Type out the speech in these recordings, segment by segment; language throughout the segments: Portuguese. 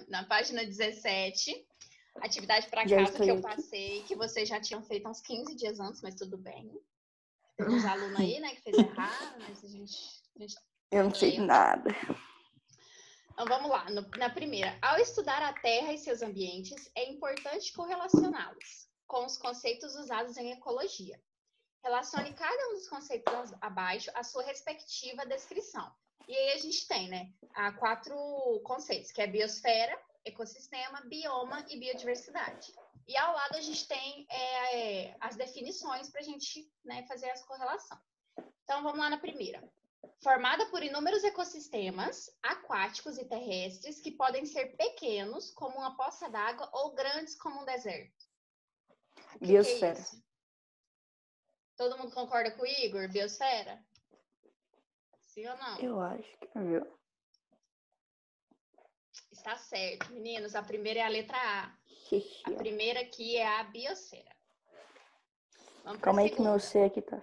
na página 17, atividade para Já casa estou que eu aqui. passei, que vocês já tinham feito há uns 15 dias antes, mas tudo bem. Teve uns alunos aí, né, que fez errado, mas a gente Eu não sei nada. Então, vamos lá. Na primeira, ao estudar a Terra e seus ambientes, é importante correlacioná-los com os conceitos usados em ecologia. Relacione cada um dos conceitos abaixo à sua respectiva descrição. E aí a gente tem, né, 4 conceitos, que é biosfera, ecossistema, bioma e biodiversidade. E ao lado a gente tem as definições para a gente, né, fazer essa correlação. Então, vamos lá na primeira. Formada por inúmeros ecossistemas aquáticos e terrestres que podem ser pequenos, como uma poça d'água, ou grandes, como um deserto. O Biosfera. que é isso? Todo mundo concorda com o Igor? Biosfera? Sim ou não? Eu acho que viu. Está certo, meninos. A primeira é a letra A. A primeira aqui é a biosfera. Vamos para a segunda. Calma aí que meu C aqui tá.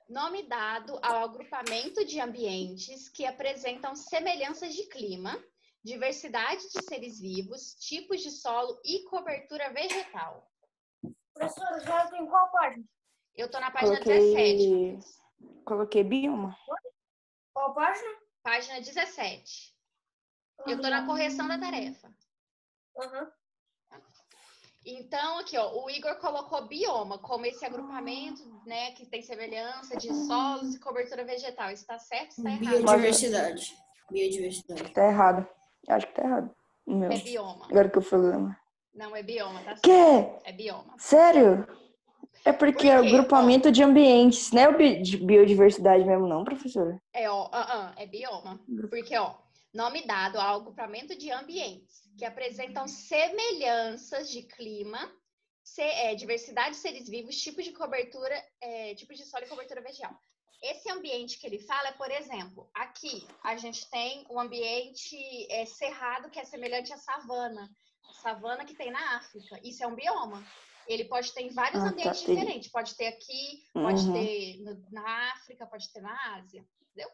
Nome dado ao agrupamento de ambientes que apresentam semelhanças de clima, diversidade de seres vivos, tipos de solo e cobertura vegetal. Professora, já tem qual página? Eu tô na página 17. Lucas. Coloquei bioma. Qual página? Página 17. Eu tô na correção da tarefa. Uhum. Então, aqui, ó, o Igor colocou bioma como esse agrupamento, né, que tem semelhança de solos e cobertura vegetal. Isso tá certo ou tá errado? Biodiversidade. Biodiversidade. Tá errado. Acho que tá errado. Meu. É bioma. Agora que eu falei. Não, é bioma, tá certo. Que? É bioma. Sério? É porque Por quê? é agrupamento de ambientes, não é de biodiversidade mesmo, não, professora? É bioma. Porque, ó, nome dado ao agrupamento de ambientes que apresentam semelhanças de clima, diversidade de seres vivos, tipo de cobertura, tipo de solo e cobertura vegetal. Esse ambiente que ele fala é, por exemplo, aqui a gente tem um ambiente cerrado que é semelhante à savana. Savana que tem na África. Isso é um bioma. Ele pode ter em vários ambientes diferentes. Pode ter aqui, pode ter na África, pode ter na Ásia. Entendeu?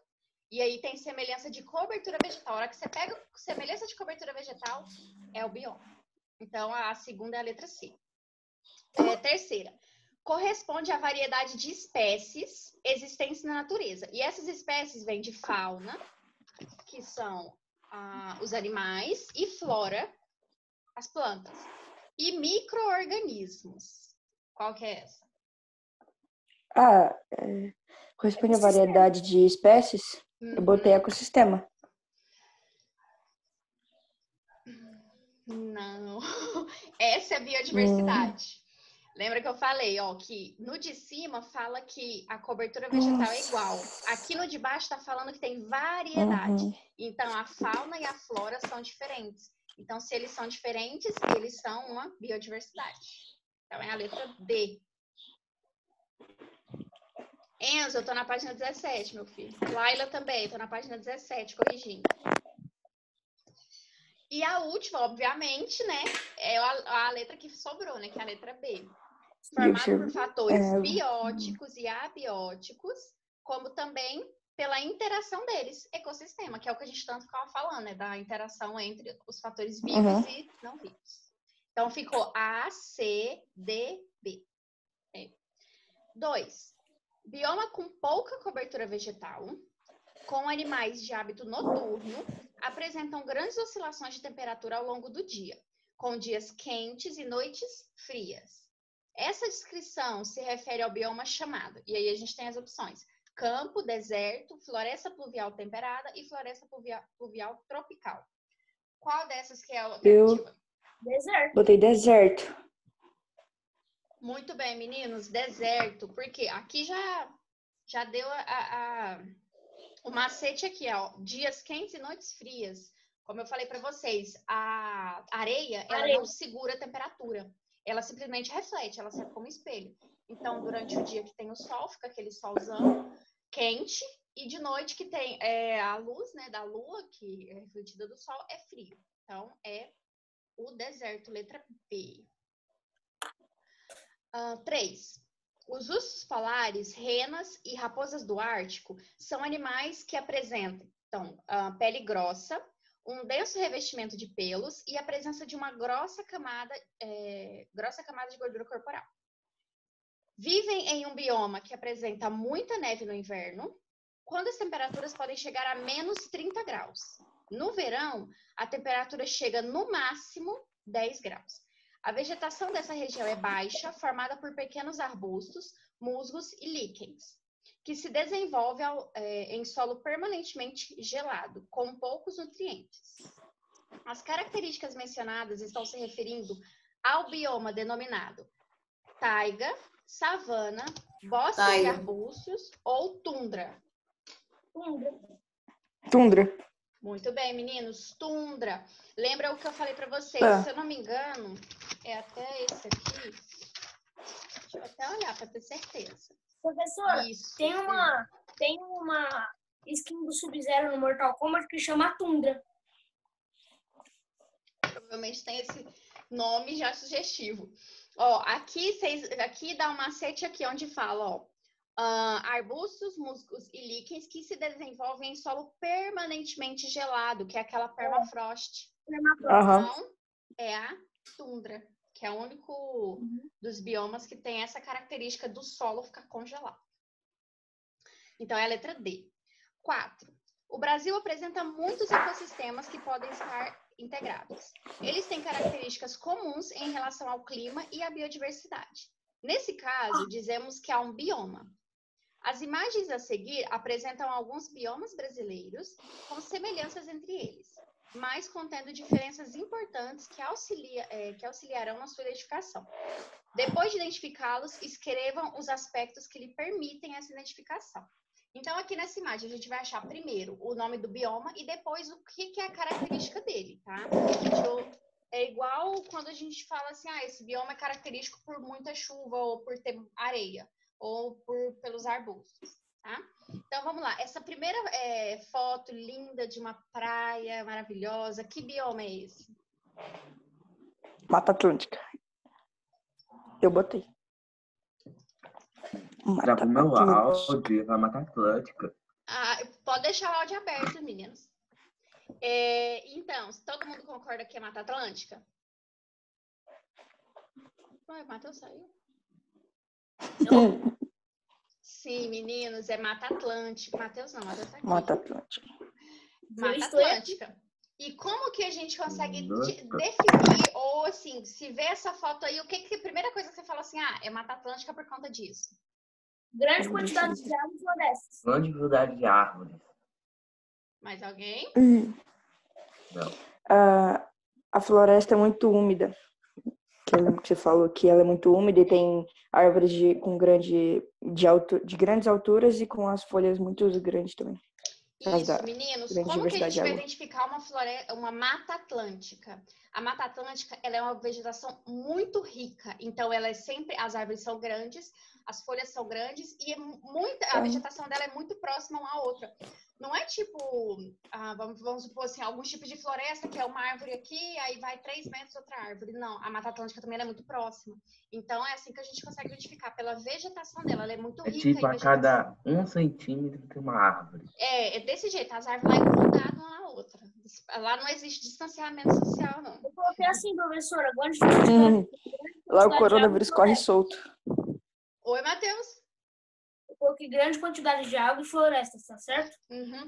E aí tem semelhança de cobertura vegetal. A hora que você pega semelhança de cobertura vegetal, é o bioma. Então, a segunda é a letra C. Terceira. Corresponde à variedade de espécies existentes na natureza. E essas espécies vêm de fauna, que são os animais, e flora, as plantas. E micro-organismos. Qual que é essa? Corresponde à variedade de espécies. Eu botei ecossistema. Não. Essa é a biodiversidade. Lembra que eu falei, ó, que no de cima fala que a cobertura vegetal é igual. Aqui no de baixo está falando que tem variedade. Então, a fauna e a flora são diferentes. Então, se eles são diferentes, eles são uma biodiversidade. Então, é a letra D. Enzo, eu tô na página 17, meu filho. Laila também, tô na página 17, corrigindo. E a última, obviamente, né, é a letra que sobrou, né, que é a letra B. Formado por fatores bióticos e abióticos, como também pela interação deles, ecossistema, que é o que a gente tanto ficava falando, né, da interação entre os fatores vivos e não vivos. Então, ficou A, C, D, B. 2. Bioma com pouca cobertura vegetal, com animais de hábito noturno, apresentam grandes oscilações de temperatura ao longo do dia, com dias quentes e noites frias. Essa descrição se refere ao bioma chamado, e aí a gente tem as opções: campo, deserto, floresta pluvial temperada e floresta pluvial tropical. Qual dessas que é a alternativa? Deserto. Botei deserto. Muito bem, meninos, deserto, porque aqui já deu o macete aqui, ó, dias quentes e noites frias. Como eu falei para vocês, a areia, ela não segura a temperatura. Ela simplesmente reflete, ela serve como espelho. Então, durante o dia que tem o sol, fica aquele solzão quente, e de noite que tem a luz, né, da lua, que é refletida do sol, é frio. Então, é o deserto, letra B. 3. Os ursos polares, renas e raposas do Ártico são animais que apresentam pele grossa, um denso revestimento de pelos e a presença de uma grossa camada de gordura corporal. Vivem em um bioma que apresenta muita neve no inverno, quando as temperaturas podem chegar a menos 30 graus. No verão, a temperatura chega no máximo 10 graus. A vegetação dessa região é baixa, formada por pequenos arbustos, musgos e líquens, que se desenvolve em solo permanentemente gelado, com poucos nutrientes. As características mencionadas estão se referindo ao bioma denominado taiga, savana, bosque de arbustos ou tundra. Tundra. Muito bem, meninos. Tundra. Lembra o que eu falei para vocês? Se eu não me engano, é até esse aqui. Deixa eu até olhar para ter certeza. Professora, Isso. tem uma skin do Sub-Zero no Mortal Kombat que chama Tundra. Provavelmente tem esse nome já sugestivo. Ó, aqui dá um macete aqui onde fala, ó, arbustos, musgos e líquens que se desenvolvem em solo permanentemente gelado, que é aquela permafrost. Então, é a tundra, que é o único dos biomas que tem essa característica do solo ficar congelado. Então, é a letra D. 4. O Brasil apresenta muitos ecossistemas que podem estar integrados. Eles têm características comuns em relação ao clima e à biodiversidade. Nesse caso, dizemos que há um bioma. As imagens a seguir apresentam alguns biomas brasileiros com semelhanças entre eles, mas contendo diferenças importantes que auxiliarão na sua identificação. Depois de identificá-los, escrevam os aspectos que lhe permitem essa identificação. Então, aqui nessa imagem, a gente vai achar primeiro o nome do bioma e depois o que é a característica dele, tá? É igual quando a gente fala assim, esse bioma é característico por muita chuva ou por ter areia ou pelos arbustos, tá? Então, vamos lá. Essa primeira foto linda de uma praia maravilhosa, que bioma é esse? Mata Atlântica. Eu botei. Já pro meu áudio, na Mata Atlântica. Pode deixar o áudio aberto, meninos. Então, todo mundo concorda que é Mata Atlântica? Ué, o Matheus saiu? Não. Sim, meninos, é Mata Atlântica. Matheus não, Matheus tá aqui. Mata Atlântica. Mata Atlântica. E como que a gente consegue definir, ou assim, se vê essa foto aí, o que a primeira coisa que você fala assim, é Mata Atlântica por conta disso? Grande quantidade de árvores florestas. Grande quantidade de árvores. Mais alguém? Não. A floresta é muito úmida. Que eu lembro que você falou que ela é muito úmida e tem árvores de grandes alturas e com as folhas muito grandes também. Isso, meninos. Como que a gente vai identificar uma mata atlântica? A mata atlântica, ela é uma vegetação muito rica. Então, as árvores são grandes, as folhas são grandes e a vegetação dela é muito próxima uma à outra. Não é tipo, vamos supor assim, alguns tipos de floresta que é uma árvore aqui, aí vai 3 metros outra árvore. Não, a Mata Atlântica também é muito próxima. Então, é assim que a gente consegue identificar, pela vegetação dela. Ela é muito rica. Tipo, a cada 1 centímetro tem uma árvore. É desse jeito. As árvores lá grudadas uma na outra. Lá não existe distanciamento social, não. Eu coloquei assim, professora. Agora lá o coronavírus corre solto. Oi, Matheus. Coloquei grande quantidade de água e florestas, tá certo?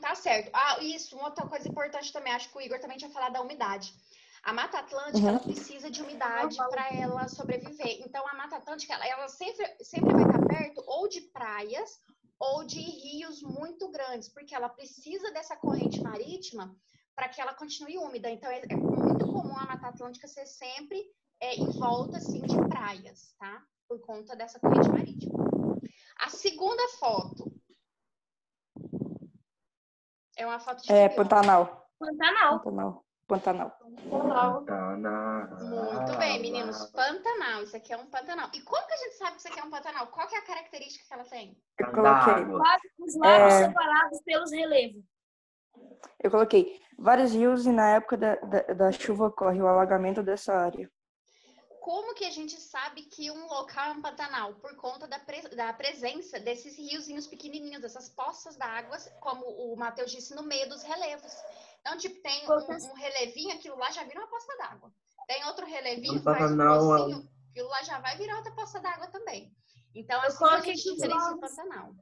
Tá certo. Isso, uma outra coisa importante também, acho que o Igor também tinha falado da umidade. A Mata Atlântica, ela precisa de umidade para ela sobreviver. Então, a Mata Atlântica, ela sempre vai estar perto ou de praias ou de rios muito grandes, porque ela precisa dessa corrente marítima para que ela continue úmida. Então, é muito comum a Mata Atlântica ser sempre em volta, assim, de praias, tá? Por conta dessa corrente marítima. A segunda foto é uma foto de Pantanal. Pantanal. Muito bem, meninos. Pantanal. Isso aqui é um Pantanal. E como que a gente sabe que isso aqui é um Pantanal? Qual que é a característica que ela tem? Eu coloquei. Os lagos separados pelos relevos. Eu coloquei vários rios e na época da chuva ocorre o alagamento dessa área. Como que a gente sabe que um local é um Pantanal? Por conta da presença desses riozinhos pequenininhos, dessas poças d'água, como o Matheus disse, no meio dos relevos. Então, tipo, tem Professor, um relevinho, aquilo lá já vira uma poça d'água. Tem outro relevinho, No faz um Pantanal, pocinho, aquilo lá já vai virar outra poça d'água também. Então, eu assim que a coloquei gente aqui os diferencia o lagos. Pantanal.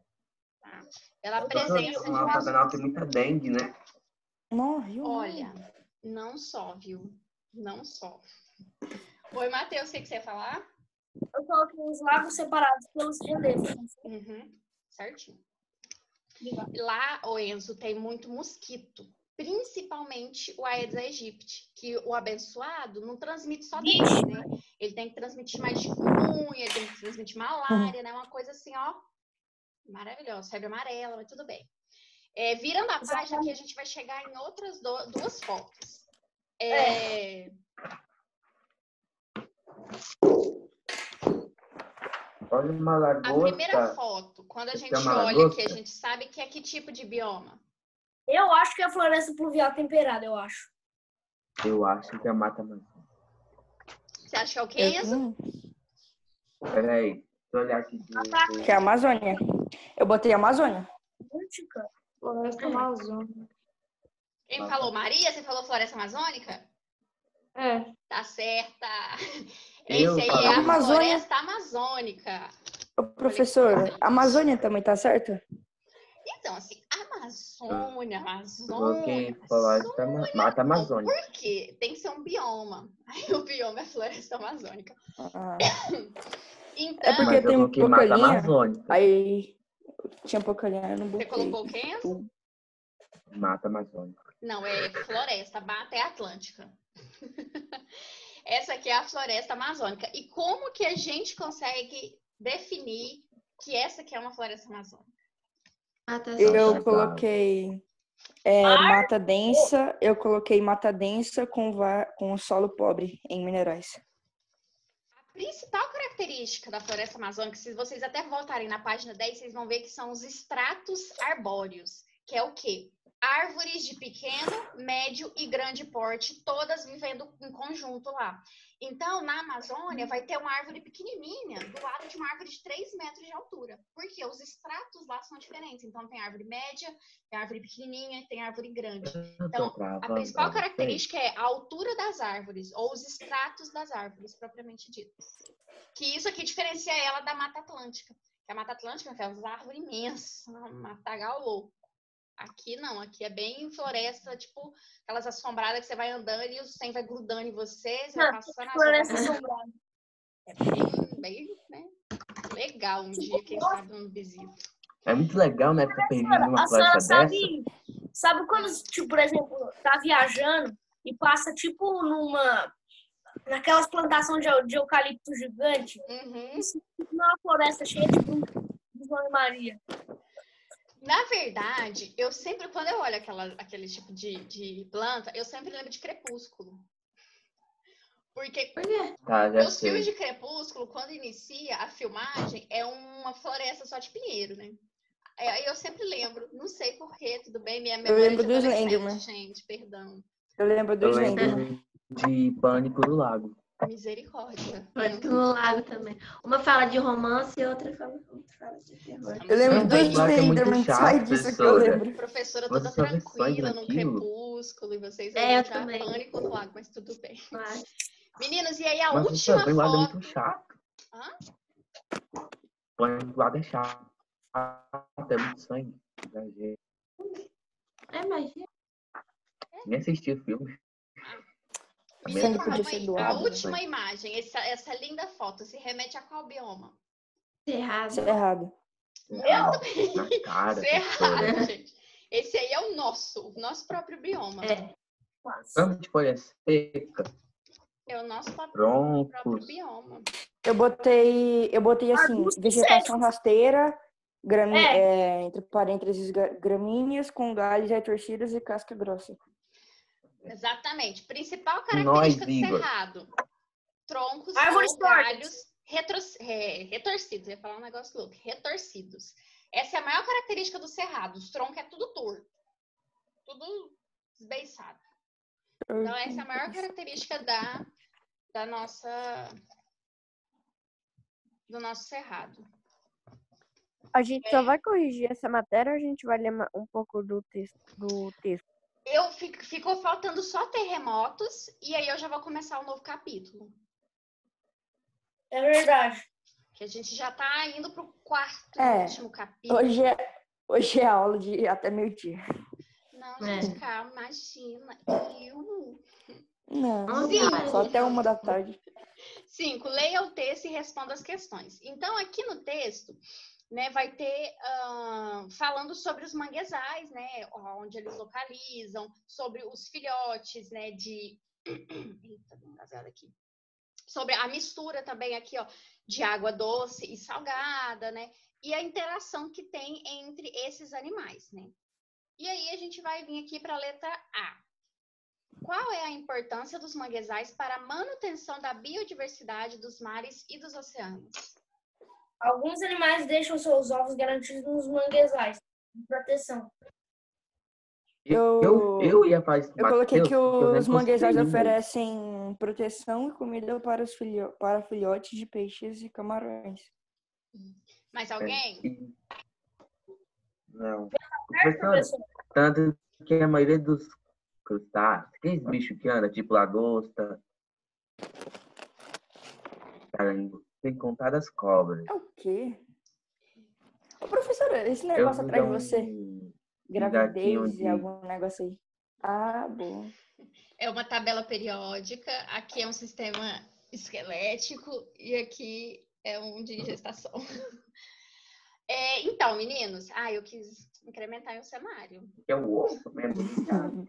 Tá? Pela Eu professor, coloquei presença os de no lagos. Pantanal tem bichitos. muita dengue, né? Não, Rio não. Olha, não só, viu? Não só. Oi, Matheus, o que você ia falar? Eu coloquei os lagos separados pelos relevos. Uhum, certinho. Lá, ô Enzo, tem muito mosquito. Principalmente o Aedes aegypti, que o abençoado não transmite só dengue, né? Ele tem que transmitir mais chikungunya, ele tem que transmitir malária, né? Uma coisa assim, ó, maravilhosa. Febre amarela, mas tudo bem. Virando a página aqui, a gente vai chegar em outras duas fotos. Olha uma A primeira lagosta. foto, quando a Você gente tem uma olha aqui, a lagosta? gente sabe que é que tipo de bioma? Eu acho que é a floresta pluvial temperada, eu acho. Eu acho que é Mata Amazônica. Você acha que é o que, Eu Enzo? também. Peraí, deixa eu olhar aqui. Que é a Amazônia. Eu botei Amazônia. Antártica. Floresta Amazônica. Quem falou Maria? Você falou floresta amazônica? É. Tá certa. Eu Esse aí é falei. a Amazônia. floresta amazônica. Ô, professor, a Amazônia também tá certa? Então, assim, Amazônia, Coloquei Amazônia, Floresta Mata não, Amazônica. por quê? Tem que ser um bioma. Aí o bioma é floresta amazônica. Ah. Então, É porque Mas eu tem coloquei pouca Mata linha. Amazônica. Aí tinha pouca linha, eu não você botei. colocou o quê, Enzo? Mata Amazônica. Não, é floresta, mata é atlântica. Essa aqui é a floresta amazônica. E como que a gente consegue definir que essa aqui é uma floresta amazônica? Eu coloquei mata densa, eu coloquei mata densa com solo pobre em minerais. A principal característica da floresta amazônica, se vocês até voltarem na página 10, vocês vão ver que são os estratos arbóreos, que é o quê? Árvores de pequeno, médio e grande porte, todas vivendo em conjunto lá. Então, na Amazônia, vai ter uma árvore pequenininha do lado de uma árvore de 3 metros de altura. Porque os estratos lá são diferentes. Então, tem árvore média, tem árvore pequenininha e tem árvore grande. Então, a principal característica é a altura das árvores, ou os estratos das árvores, propriamente dito. Que isso aqui diferencia ela da Mata Atlântica. Que a Mata Atlântica é uma árvore imensa, um matagal louco. Aqui não, aqui é bem floresta, tipo aquelas assombradas que você vai andando e o trem vai grudando em você, você vai passando Floresta as assombrada. É bem, né? Legal um dia, quem sabe, um visita. É muito legal, né? Ficar perdido numa A senhora floresta dessa. sabe quando, tipo, por exemplo, tá viajando e passa, tipo, naquelas plantações de eucalipto gigante, Uhum. isso numa floresta cheia de João e Maria. Na verdade, eu sempre, quando eu olho aquele tipo de planta, eu sempre lembro de Crepúsculo. Porque os filmes de Crepúsculo, quando inicia a filmagem, é uma floresta só de pinheiro, né? Aí eu sempre lembro, não sei porquê, tudo bem, minha memória lembro de dos adolescente, Slenderman. gente, perdão. Eu lembro Eu dos lembro Slenderman. de Pânico no Lago. Misericórdia. Pânico no Lago também. Uma fala de romance e outra fala de terror. Eu lembro Estamos dos doidos aí. É muito Slenderman, chato, sai disso que eu professora. lembro. Professora Você toda só vê sangue tranquila num naquilo? crepúsculo e vocês É, aí eu já também. pânico no lago, mas tudo bem. Mas, Meninos, e aí a Mas o última Pânico no Lago é foto... muito chato. Hã? Pânico no Lago é chato. É muito sangue. imagina. Nem assisti o filme. Meninos, podia calma ser aí. doado, A última imagem, essa linda foto, se remete a qual bioma? Errado. Cerrado. Muito bem. Na cara, Cerrado, professora. gente. Esse aí é o nosso próprio bioma. É. Tanto de folha seca, É o nosso próprio troncos. bioma. Eu botei assim, vegetação rasteira, entre parênteses, gramíneas com galhos retorcidos e casca grossa. Exatamente. Principal Nós, característica do Igor. cerrado. Troncos Árvores ou galhos retorcidos. Eu ia falar um negócio louco. Retorcidos. Essa é a maior característica do cerrado. Os troncos é tudo torto. Tudo desbeiçado. Então, essa é a maior característica do nosso cerrado. A gente só vai corrigir essa matéria ou a gente vai ler um pouco do texto? Ficou faltando só terremotos e aí eu já vou começar um novo capítulo. É verdade. Que a gente já tá indo pro quarto É, último capítulo. Hoje é aula de até meio-dia. Não, gente, calma, imagina. Não, Cinco. só até 1h da tarde. 5. Leia o texto e responda as questões. Então, aqui no texto, né, vai ter falando sobre os manguezais, né, onde eles localizam, sobre os filhotes, né, de... Eita, deu engasgada aqui. Sobre a mistura também aqui, ó, de água doce e salgada, né, e a interação que tem entre esses animais, né. E aí a gente vai vir aqui para a letra A. Qual é a importância dos manguezais para a manutenção da biodiversidade dos mares e dos oceanos? Alguns animais deixam seus ovos garantidos nos manguezais de proteção. Eu ia fazer Eu coloquei que os manguezais ainda. oferecem proteção e comida para para filhotes de peixes e camarões. Mais alguém? Não. Certo, professor? Tanto que a maioria dos crustáceos, aqueles bichos que andam, tipo lagosta, carango, sem contar as cobras. É o quê? Ô, professora, esse negócio atrás de você, gravidez e algum negócio aí. Ah, bom. É uma tabela periódica, aqui é um sistema esquelético e aqui é um de gestação. Então, meninos, eu quis incrementar o cenário. É o osso mesmo.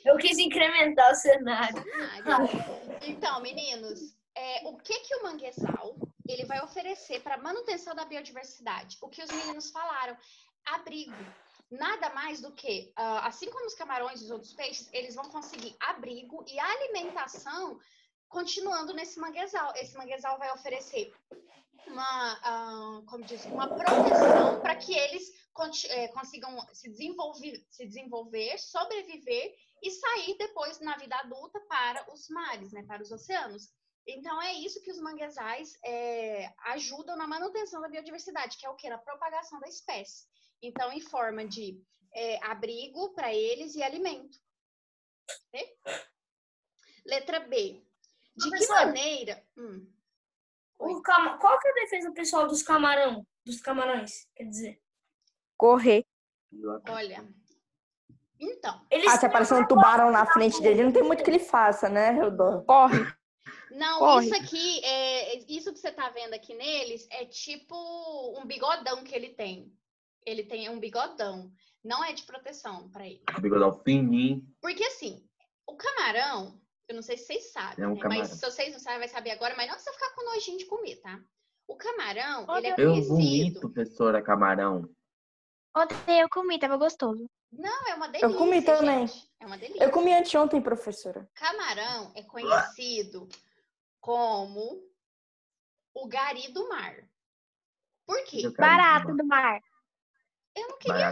Eu quis incrementar o cenário. Então, meninos, o que o manguezal ele vai oferecer para a manutenção da biodiversidade? O que os meninos falaram, abrigo. Nada mais do que, assim como os camarões e os outros peixes, eles vão conseguir abrigo e alimentação continuando nesse manguezal. Esse manguezal vai oferecer uma proteção para que eles consigam se desenvolver, sobreviver e sair depois na vida adulta para os mares, né, para os oceanos. Então, é isso que os manguezais ajudam na manutenção da biodiversidade, que é o quê? Na propagação da espécie. Então, em forma de abrigo para eles e alimento. Okay? Letra B. De que maneira... Qual que é a defesa pessoal dos camarões, quer dizer? Correr. Olha, então... se aparecer um tubarão na frente dele, não tem muito que ele faça, né, Eudoro? Corre. Não, Corre. Isso aqui, isso que você tá vendo aqui neles é tipo um bigodão que ele tem. Ele tem um bigodão. Não é de proteção para ele. Bigodão fininho. Porque assim, o camarão, eu não sei se vocês sabem, né? Mas se vocês não sabem, vai saber agora, mas não precisa ficar com nojinho de comer, tá? O camarão, ele é conhecido... Eu vomito, professora, camarão. Ontem eu comi, tava gostoso. Não, é uma delícia, Eu comi também. gente. É uma delícia. Eu comi anteontem, professora. Camarão é conhecido como o gari do mar. Por quê? Barato do mar. Eu não queria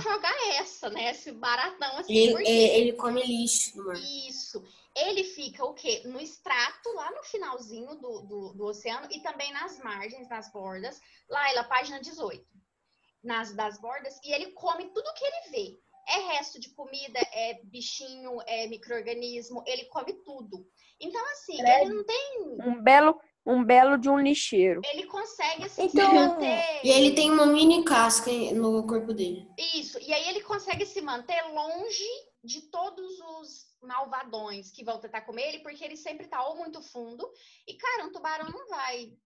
jogar essa, né? Esse baratão assim. Ele come lixo no mar. Isso. Ele fica o quê? No extrato, lá no finalzinho do oceano e também nas margens, nas bordas. Lá, página 18. Das bordas. E ele come tudo que ele vê. É resto de comida, é bichinho, é micro-organismo. Ele come tudo. Então, assim, ele não tem... Um belo de um lixeiro. Ele consegue, assim, se manter... E ele tem uma mini casca no corpo dele. Isso. E aí ele consegue se manter longe de todos os malvadões que vão tentar comer ele, porque ele sempre tá ou muito fundo. E, cara, um tubarão não vai,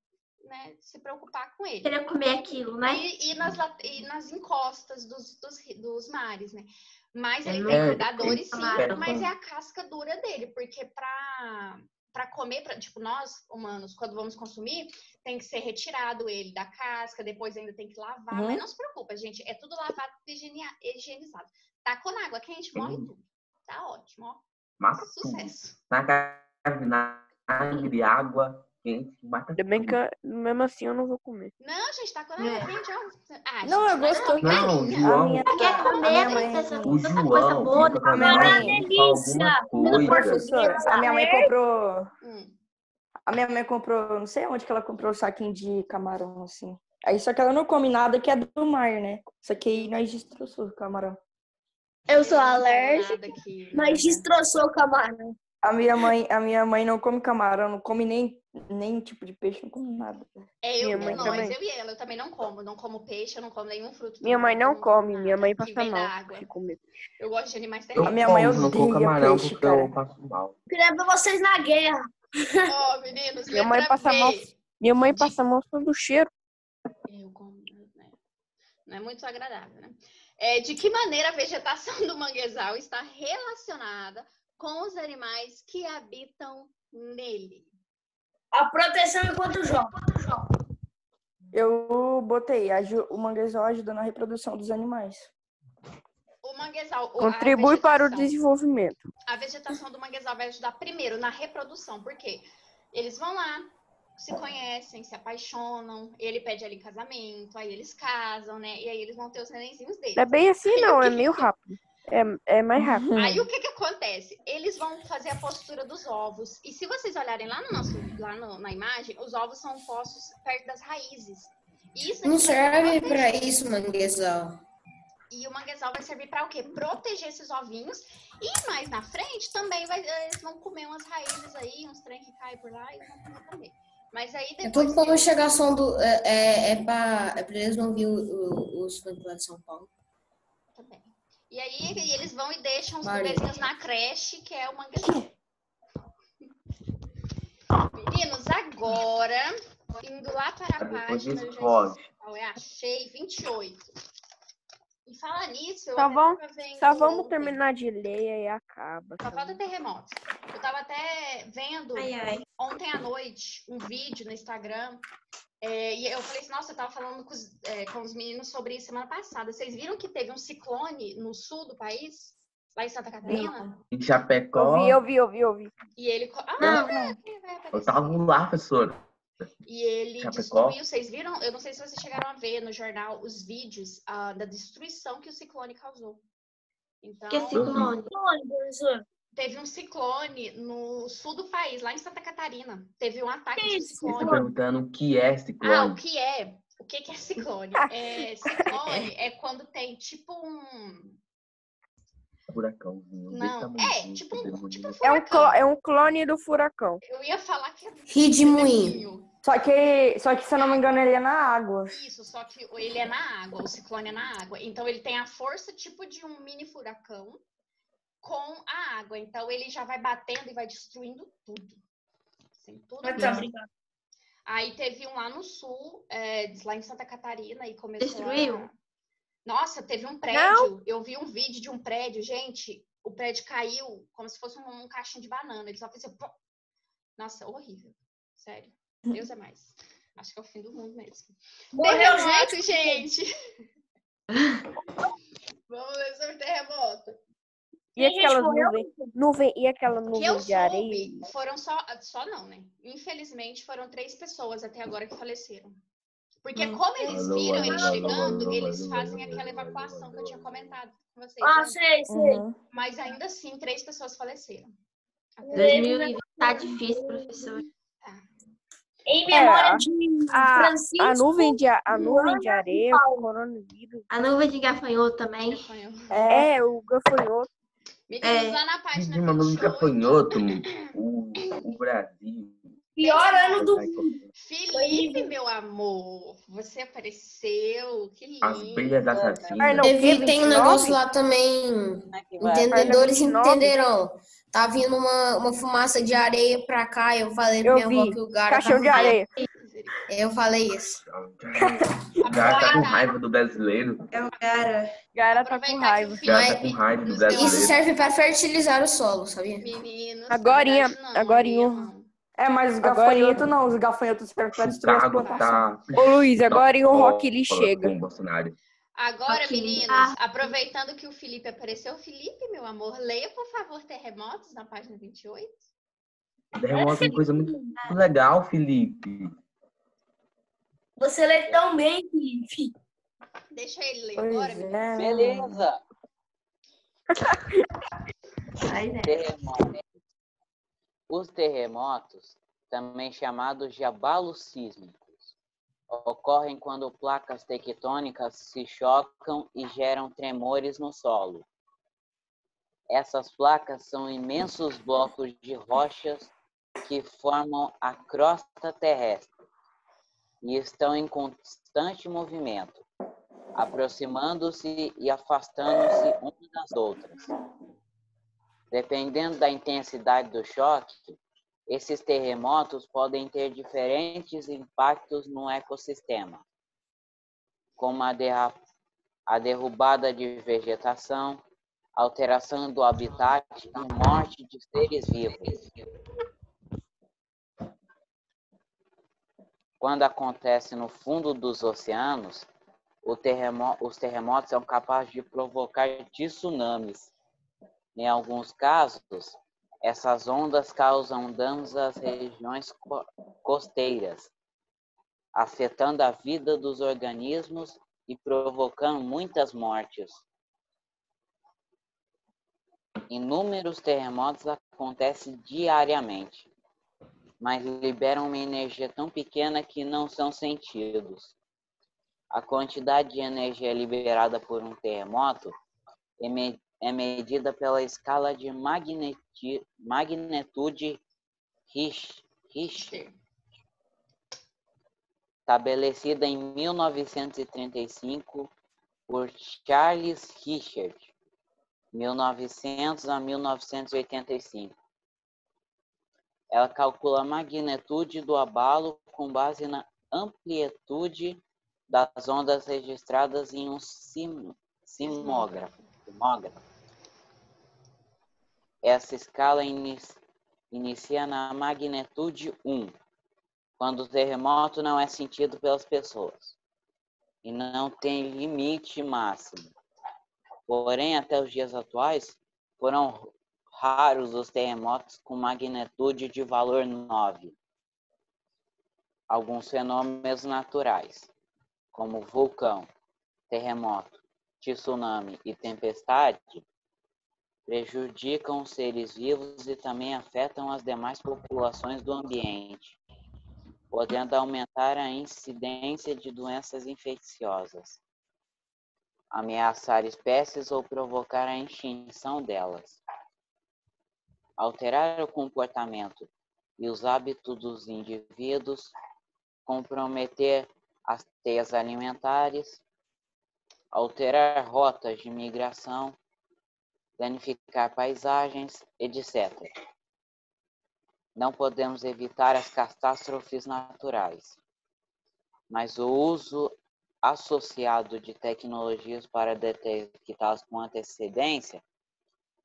né, se preocupar com ele. Queria comer aquilo, né? E nas encostas dos mares, né? Mas ele tem predadores, sim, mas é a casca dura dele, porque para comer, tipo, nós humanos, quando vamos consumir, tem que ser retirado ele da casca, depois ainda tem que lavar. Mas não se preocupa, gente, é tudo lavado e higienizado. Tacou na água quente, morre tudo. Tá ótimo, ó. Mata Sucesso. Vinagre, água quente, mata Ainda bem que mesmo assim eu não vou comer. Não, gente, tacou na água quente, ó. Não, eu gosto. Não, João. Quer comer, princesa? O Tanta coisa João boa. fica A minha mãe, alguma coisa. professora, a minha mãe comprou. A minha mãe comprou, não sei onde que ela comprou o saquinho de camarão, assim. Aí só que ela não come nada que é do mar, né? Só que aí nós destroçou o camarão. Eu sou não como alérgica. nada aqui, Mas nada. destroçou o camarão. A minha mãe não come camarão, não come nem tipo de peixe, não come nada. Minha mãe Nós, também. eu e ela, eu também não como peixe, eu não como nenhum fruto. Minha mãe não come, minha mãe que passa vem da mal água. se comer. Eu gosto de animais Eu terrestres. minha mãe como, não como odeia camarão peixe, porque cara. eu passo mal. Queria ver vocês na guerra. Ó, meninos, Minha mãe letra passa B. mal. Minha mãe passa mal só do cheiro. Eu como, né? Não é muito agradável, né? De que maneira a vegetação do manguezal está relacionada com os animais que habitam nele? A proteção enquanto joga. Eu botei o manguezal ajuda na reprodução dos animais. O manguezal, Contribui para o vegetação. desenvolvimento. A vegetação do manguezal vai ajudar primeiro na reprodução, porque eles vão lá, se conhecem, se apaixonam, ele pede ali casamento, aí eles casam, né? E aí eles vão ter os nenenzinhos deles. Não é bem assim, não. É meio rápido. É mais rápido. Aí o que acontece? Eles vão fazer a postura dos ovos. E se vocês olharem lá na imagem, os ovos são postos perto das raízes. E isso Não aqui vai serve proteger. pra isso, manguezal. E o manguezal vai servir para o quê? Proteger esses ovinhos. E mais na frente também eles vão comer umas raízes aí, uns trem que caem por lá e vão comer também. Mas aí É depois. tudo pra chegar som do. É pra eles não ouvir os funk lá de São Paulo. Também. E aí eles vão e deixam os Maria. bebezinhos na creche, que é o manguezal. Meninos, agora, indo lá para a Depois página, disso, eu já pode. esqueci qual é, achei 28. E falar nisso, eu Só até vamos- tava vendo Só vamos ontem. terminar de ler e acaba. Só falta terremoto. Eu tava até vendo Ai. ontem à noite um vídeo no Instagram. E eu falei assim, nossa, eu tava falando com os meninos sobre isso semana passada. Vocês viram que teve um ciclone no sul do país? Lá em Santa Catarina? Em Chapecó, Eu vi. E ele... Não. vai eu aparecer. tava lá, professor. E ele Chapecó? destruiu, vocês viram? Eu não sei se vocês chegaram a ver no jornal os vídeos da destruição que o ciclone causou. Então, Que ciclone? Professor. teve um ciclone no sul do país, lá em Santa Catarina. Teve um ataque Que de isso, ciclone. Estou perguntando o que é O ciclone. que é? O que é ciclone? Ciclone é quando tem tipo um... Furacãozinho. desse Não, tamanhozinho, tipo um bonito. furacão. É um clone do furacão. Eu ia falar que é Rio de Moinho. redemoinho. Só que, se eu não me engano, ele é na água. Isso, só que ele é na água, o ciclone é na água. Então ele tem a força tipo de um mini furacão com a água. Então ele já vai batendo e vai destruindo tudo. Assim, tudo Muito mesmo. obrigado. Aí teve um lá no sul, lá em Santa Catarina, e começou Destruiu? Nossa, teve um prédio. Eu vi um vídeo de um prédio, gente. O prédio caiu como se fosse um caixinho de banana. Ele só fez assim, pô. Nossa, horrível. Sério. Deus é mais. Acho que é o fim do mundo mesmo. Morreu Terremoto, gente. gente. Vamos ler sobre terremoto. E Tem gente aquelas morreu? e aquela Que eu nuvem de areia? soube, foram só não, né? Infelizmente, foram 3 pessoas até agora que faleceram. Porque como eles viram eles chegando, eles fazem aquela evacuação que eu tinha comentado com vocês. Ah, né? sei. Uhum. Mas ainda assim, 3 pessoas faleceram. Até 2020 tá difícil, professor. Em memória de Francisco. A nuvem de areia, o coronavírus. A nuvem de gafanhoto também. O gafanhoto. Meninos, lá na página De uma nuvem de 28, gafanhoto, o Brasil. Pior ano do Felipe, meu amor, você apareceu, que lindo. As brilhas assassinas. Não, Tem um 29? negócio lá também. Entendedores 29? entenderão. Tá vindo uma fumaça de areia pra cá. Eu falei pra Eu minha avó vi. que o Gara Caixão tá de areia. Eu falei isso. O cara tá com raiva do brasileiro. É o cara. Gara tá com Aproveitar raiva. que o O cara tá Felipe com raiva do nos deu Isso brasileiro. serve pra fertilizar o solo, sabia? Meninos, Agorinha, na verdade, não, agorinha. não. Mas os Agora gafanhotos não. Os gafanhotos servem pra destruir as Chicago plantações. tá... Ô Luiz, agora em o Rock Lee Com chega. o Bolsonaro. Agora, Ok. meninos, aproveitando que o Felipe apareceu, Felipe, meu amor, leia, por favor, terremotos na página 28. Terremoto é uma coisa muito legal, Felipe. Você lê tão bem, Felipe. Deixa ele ler Pois agora, meninos. é. Beleza. Ai, né? Terremoto. Os terremotos, também chamados de abalos sísmicos, ocorrem quando placas tectônicas se chocam e geram tremores no solo. Essas placas são imensos blocos de rochas que formam a crosta terrestre e estão em constante movimento, aproximando-se e afastando-se umas das outras. Dependendo da intensidade do choque, esses terremotos podem ter diferentes impactos no ecossistema, como a derrubada de vegetação, alteração do habitat e morte de seres vivos. Quando acontece no fundo dos oceanos, os terremotos são capazes de provocar tsunamis. Em alguns casos, essas ondas causam danos às regiões costeiras, afetando a vida dos organismos e provocando muitas mortes. Inúmeros terremotos acontecem diariamente, mas liberam uma energia tão pequena que não são sentidos. A quantidade de energia liberada por um terremoto é medida pela escala de magnitude Richter, estabelecida em 1935 por Charles Richter, 1900 a 1985. Ela calcula a magnitude do abalo com base na amplitude das ondas registradas em um sismógrafo. Essa escala inicia na magnitude 1, quando o terremoto não é sentido pelas pessoas e não tem limite máximo. Porém, até os dias atuais, foram raros os terremotos com magnitude de valor 9. Alguns fenômenos naturais, como vulcão, terremoto, tsunami e tempestade, prejudicam os seres vivos e também afetam as demais populações do ambiente, podendo aumentar a incidência de doenças infecciosas, ameaçar espécies ou provocar a extinção delas, alterar o comportamento e os hábitos dos indivíduos, comprometer as teias alimentares, alterar rotas de migração, danificar paisagens, etc. Não podemos evitar as catástrofes naturais, mas o uso associado de tecnologias para detectá-las com antecedência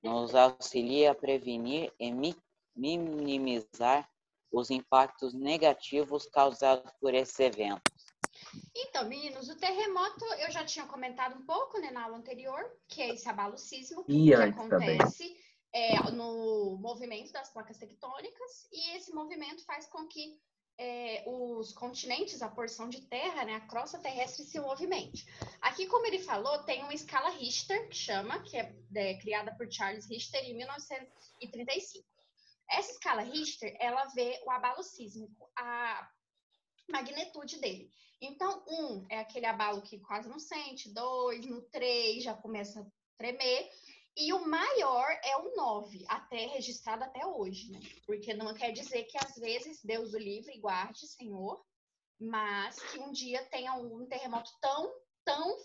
nos auxilia a prevenir e minimizar os impactos negativos causados por esses eventos. Então, meninos, o terremoto eu já tinha comentado um pouco, né, na aula anterior, que é esse abalo sísmico que acontece no movimento das placas tectônicas, e esse movimento faz com que os continentes, a porção de terra, né, a crosta terrestre se movimente. Aqui, como ele falou, tem uma escala Richter, que é criada por Charles Richter em 1935. Essa escala Richter, ela vê o abalo sísmico, a magnitude dele. Então, 1 é aquele abalo que quase não sente, 2, no 3 já começa a tremer, e o maior é o 9, registrado até hoje, né? Porque não quer dizer que às vezes Deus o livre e guarde, Senhor, mas que um dia tenha um terremoto tão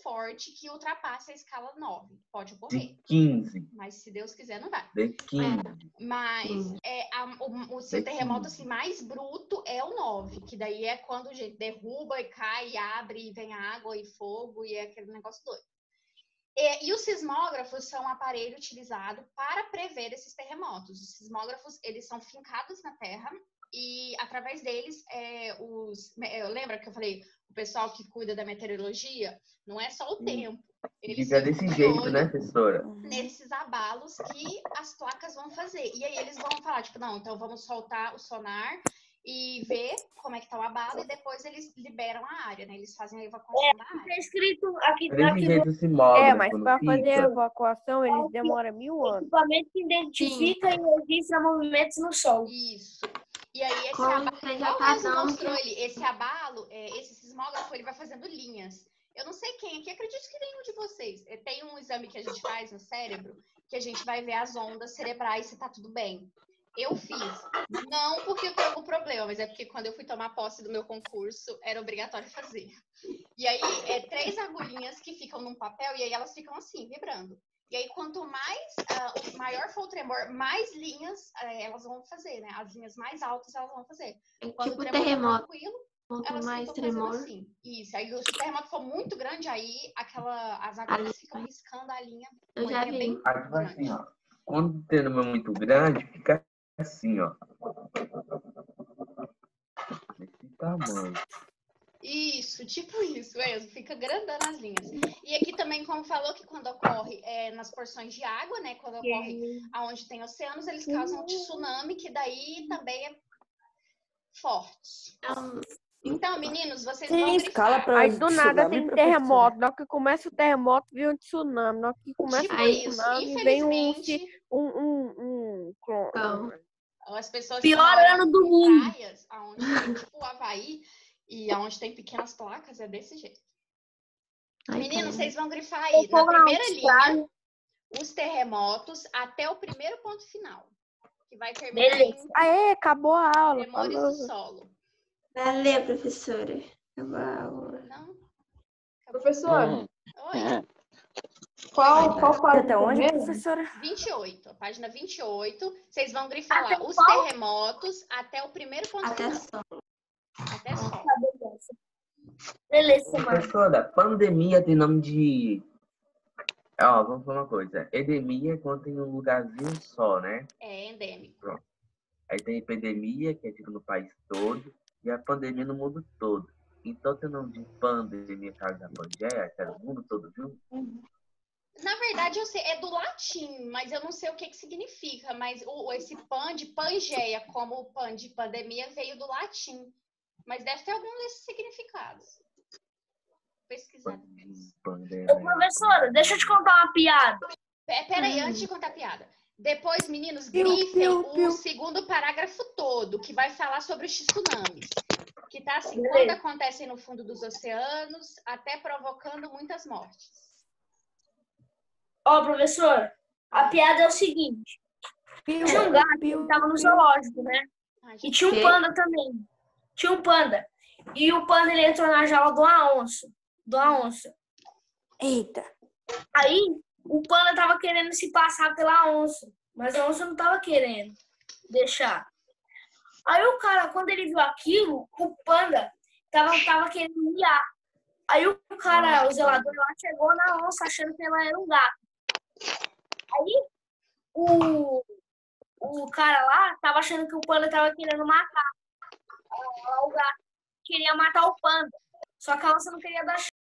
forte que ultrapasse a escala 9. Pode ocorrer. De 15. Mas se Deus quiser, não vai. De 15. Mas o seu terremoto assim, mais bruto é o 9, que daí é quando a gente derruba e cai, e abre, e vem água e fogo, e é aquele negócio doido. E os sismógrafos são um aparelho utilizado para prever esses terremotos. Os sismógrafos, eles são fincados na terra e, através deles, lembra que eu falei, o pessoal que cuida da meteorologia, não é só o tempo. Eles fica desse jeito, né, professora? Nesses abalos que as placas vão fazer. E aí eles vão falar, tipo, não, então vamos soltar o sonar e ver como é que tá o abalo, e depois eles liberam a área, né? Eles fazem a evacuação da área. Tá escrito aqui Desse jeito se move. Mas para fazer a evacuação, eles demoram 1000 anos. Equipamento que identifica e registra movimentos no solo. Isso. E aí esse abalo, esse abalo, esse sismógrafo, ele vai fazendo linhas. Eu não sei quem aqui, acredito que nenhum de vocês. Tem um exame que a gente faz no cérebro, que a gente vai ver as ondas cerebrais se tá tudo bem. Eu fiz, não porque eu tenho algum problema, mas é porque quando eu fui tomar posse do meu concurso, era obrigatório fazer. E aí, 3 agulhinhas que ficam num papel, e aí elas ficam assim, vibrando. E aí, quanto maior for o tremor, mais linhas elas vão fazer, né? As linhas mais altas elas vão fazer. Quando Tipo o tremor terremoto. tá tranquilo, Quanto elas mais ficam fazendo tremor. assim. Isso, aí se o terremoto for muito grande, aí as agulhas ficam riscando a linha. Eu já linha vi. bem Aí, tipo grande. assim, ó. Quando o tremor é muito grande, fica assim, ó. Desse tamanho. Isso, tipo isso mesmo, fica grandando as linhas. E aqui também, como falou, que quando ocorre nas porções de água, né? Quando ocorre aonde tem oceanos, eles causam um tsunami, que daí também é forte. Então, meninos, vocês vão Tem escala grifar. pra Aí do nada tsunami, tem professora? terremoto. Na hora que começa o terremoto, vem um tsunami. Na hora que começa Tipo o isso, tsunami, vem infelizmente, Então, as pessoas que Pior moram ano do em mundo. praias, aonde tem, tipo o Havaí, e aonde tem pequenas placas, é desse jeito. ai, Meninos, cara. vocês vão grifar aí, na primeira linha, os terremotos até o primeiro ponto final, que vai terminar em Aê, acabou a aula. tremores Falou. do solo. Valeu, professora. Acabou. Não? Professor, Oi, qual parte Até onde, mesmo? professora? 28, a página 28, vocês vão grifar Até lá os qual? terremotos até o primeiro ponto Até final. só. Até só. Beleza, mano. Professora, pandemia tem nome de... Ó, vamos falar uma coisa. Endemia é quando tem um lugarzinho só, né? É endêmico. Pronto. Aí tem epidemia, que é tipo no país todo, e a pandemia no mundo todo. Então tem o nome de pandemia, caso da Pangeia, que era o mundo todo junto. Na verdade, eu sei, é do latim, mas eu não sei o que significa. Mas esse pan de Pangeia, como o pan de pandemia, veio do latim. Mas deve ter algum desses significados. Pesquisar. Ô, professora, deixa eu te contar uma piada. Peraí, antes de contar a piada. Depois, meninos, Piu, grifem piu, o piu. segundo parágrafo todo, que vai falar sobre os tsunamis. Que tá assim, Beleza. quando acontecem no fundo dos oceanos, até provocando muitas mortes. Ó, professora, a piada é o seguinte. Piu, Tinha um gato que piu, tava no piu. zoológico, né? Ai, E gente, tinha um Quê? panda também. Tinha um panda. E o panda, ele entrou na jaula de uma onça. De uma onça. Eita. Aí, o panda tava querendo se passar pela onça. Mas a onça não tava querendo deixar. Aí o cara, quando ele viu aquilo, o panda tava querendo miar. Aí o cara, o zelador lá, chegou na onça achando que ela era um gato. Aí o cara lá tava achando que o panda tava querendo matar o gato. Queria matar o panda. Só que a onça não queria dar